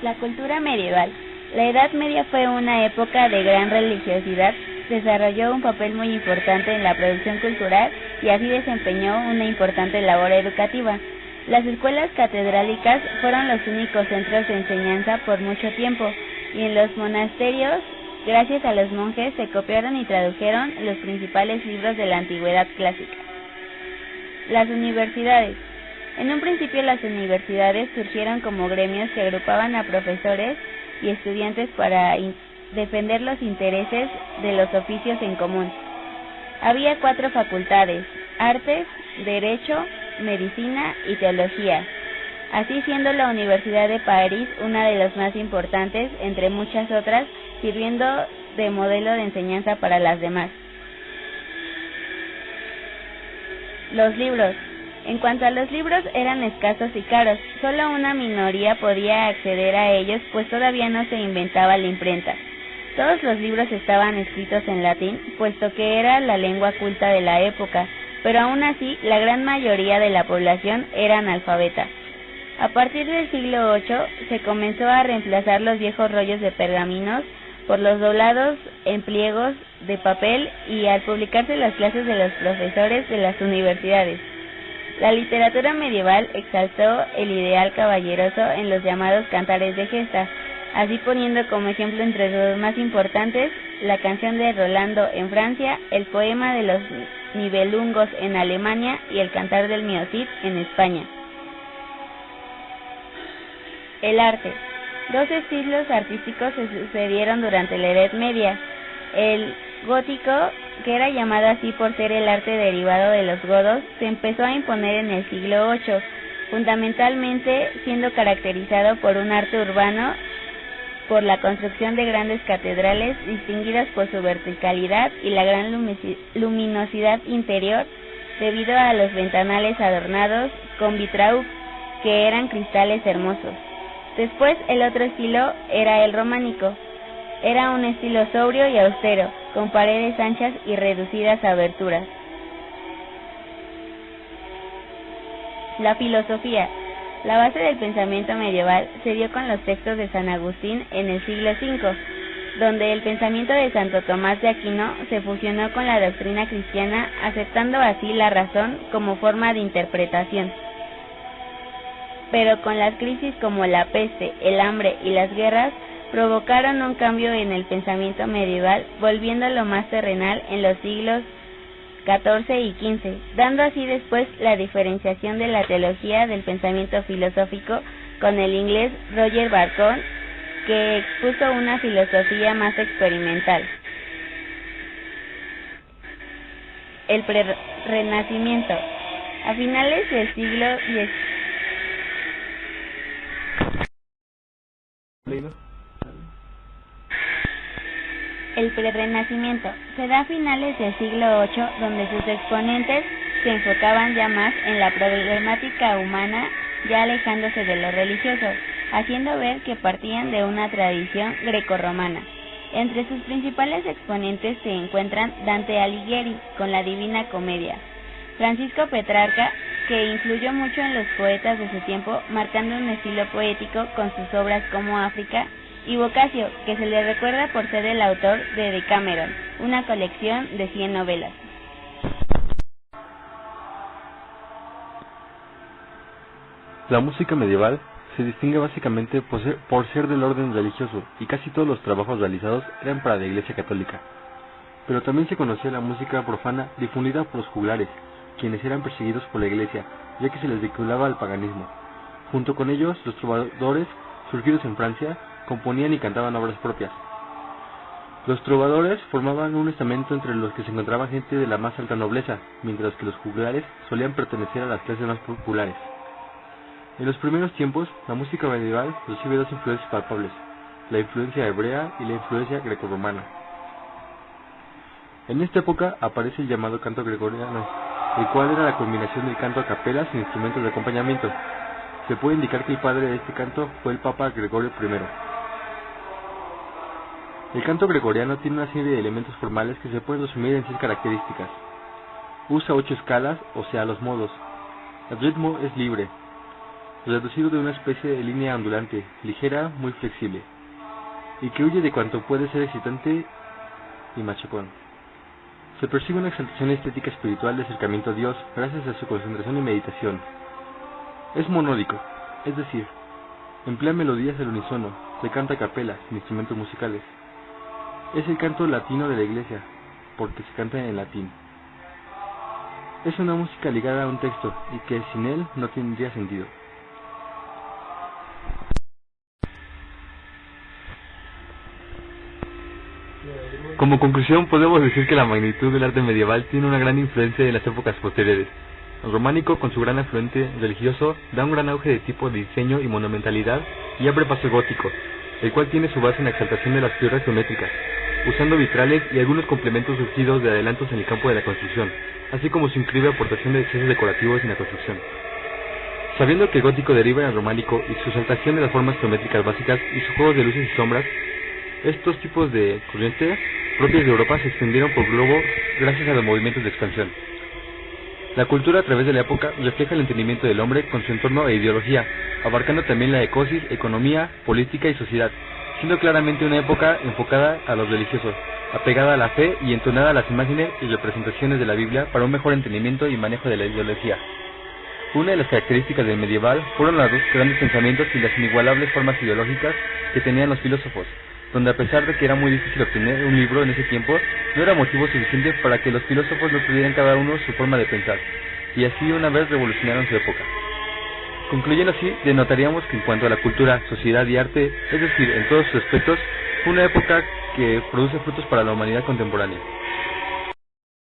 La cultura medieval. La Edad Media fue una época de gran religiosidad, desarrolló un papel muy importante en la producción cultural y así desempeñó una importante labor educativa. Las escuelas catedrálicas fueron los únicos centros de enseñanza por mucho tiempo, y en los monasterios, gracias a los monjes, se copiaron y tradujeron los principales libros de la antigüedad clásica. Las universidades. En un principio las universidades surgieron como gremios que agrupaban a profesores y estudiantes para defender los intereses de los oficios en común. Había 4 facultades: artes, derecho, medicina y teología, así siendo la Universidad de París una de las más importantes entre muchas otras, sirviendo de modelo de enseñanza para las demás. Los libros. En cuanto a los libros, eran escasos y caros, solo una minoría podía acceder a ellos, pues todavía no se inventaba la imprenta. Todos los libros estaban escritos en latín, puesto que era la lengua culta de la época, pero aún así la gran mayoría de la población era analfabeta. A partir del siglo VIII se comenzó a reemplazar los viejos rollos de pergaminos por los doblados en pliegos de papel y al publicarse las clases de los profesores de las universidades. La literatura medieval exaltó el ideal caballeroso en los llamados cantares de gesta, así poniendo como ejemplo entre los más importantes la canción de Rolando en Francia, el poema de los Nibelungos en Alemania y el cantar del Miocid en España. El arte. 2 estilos artísticos se sucedieron durante la Edad Media: el gótico, que era llamado así por ser el arte derivado de los godos, se empezó a imponer en el siglo VIII, fundamentalmente siendo caracterizado por un arte urbano, por la construcción de grandes catedrales distinguidas por su verticalidad y la gran luminosidad interior, debido a los ventanales adornados con vitraux, que eran cristales hermosos. Después, el otro estilo era el románico. Era un estilo sobrio y austero, con paredes anchas y reducidas aberturas. La filosofía. La base del pensamiento medieval se dio con los textos de San Agustín en el siglo V, donde el pensamiento de Santo Tomás de Aquino se fusionó con la doctrina cristiana, aceptando así la razón como forma de interpretación. Pero con las crisis como la peste, el hambre y las guerras, provocaron un cambio en el pensamiento medieval, volviéndolo más terrenal en los siglos XIV y XV, dando así después la diferenciación de la teología del pensamiento filosófico con el inglés Roger Bacon, que expuso una filosofía más experimental. El Renacimiento. A finales del siglo X. El Prerrenacimiento se da a finales del siglo VIII, donde sus exponentes se enfocaban ya más en la problemática humana, ya alejándose de lo religioso, haciendo ver que partían de una tradición grecorromana. Entre sus principales exponentes se encuentran Dante Alighieri, con la Divina Comedia, Francisco Petrarca, que influyó mucho en los poetas de su tiempo, marcando un estilo poético con sus obras como África, y Boccaccio, que se le recuerda por ser el autor de Decameron, una colección de 100 novelas. La música medieval se distingue básicamente por ser del orden religioso, y casi todos los trabajos realizados eran para la Iglesia Católica. Pero también se conocía la música profana difundida por los juglares, quienes eran perseguidos por la Iglesia, ya que se les vinculaba al paganismo. Junto con ellos, los trovadores, surgidos en Francia, componían y cantaban obras propias. Los trovadores formaban un estamento entre los que se encontraba gente de la más alta nobleza, mientras que los juglares solían pertenecer a las clases más populares. En los primeros tiempos, la música medieval recibe 2 influencias palpables: la influencia hebrea y la influencia grecorromana. En esta época aparece el llamado canto gregoriano, el cual era la combinación del canto a capela sin instrumentos de acompañamiento. Se puede indicar que el padre de este canto fue el Papa Gregorio I. El canto gregoriano tiene una serie de elementos formales que se pueden resumir en 6 características. Usa 8 escalas, o sea, los modos. El ritmo es libre. reducido de una especie de línea ondulante, ligera, muy flexible, y que huye de cuanto puede ser excitante y machacón. Se percibe una exaltación estética espiritual de acercamiento a Dios gracias a su concentración y meditación. Es monódico, es decir, emplea melodías al unísono, se canta a capela, sin instrumentos musicales. Es el canto latino de la iglesia, porque se canta en latín. Es una música ligada a un texto, y que sin él no tendría sentido. Como conclusión, podemos decir que la magnitud del arte medieval tiene una gran influencia en las épocas posteriores. El románico, con su gran afluente religioso, da un gran auge de tipo de diseño y monumentalidad y abre paso al gótico, el cual tiene su base en la exaltación de las figuras geométricas, usando vitrales y algunos complementos surgidos de adelantos en el campo de la construcción, así como su increíble aportación de excesos decorativos en la construcción. Sabiendo que el gótico deriva del románico y su exaltación de las formas geométricas básicas y sus juegos de luces y sombras, estos tipos de corrientes propias de Europa se extendieron por el globo gracias a los movimientos de expansión. La cultura a través de la época refleja el entendimiento del hombre con su entorno e ideología, abarcando también la ecosis, economía, política y sociedad, siendo claramente una época enfocada a los religiosos, apegada a la fe y entonada a las imágenes y representaciones de la Biblia para un mejor entendimiento y manejo de la ideología. Una de las características del medieval fueron los grandes pensamientos y las inigualables formas ideológicas que tenían los filósofos, donde a pesar de que era muy difícil obtener un libro en ese tiempo, no era motivo suficiente para que los filósofos no tuvieran cada uno su forma de pensar, y así una vez revolucionaron su época. Concluyendo así, denotaríamos que en cuanto a la cultura, sociedad y arte, es decir, en todos sus aspectos, fue una época que produce frutos para la humanidad contemporánea.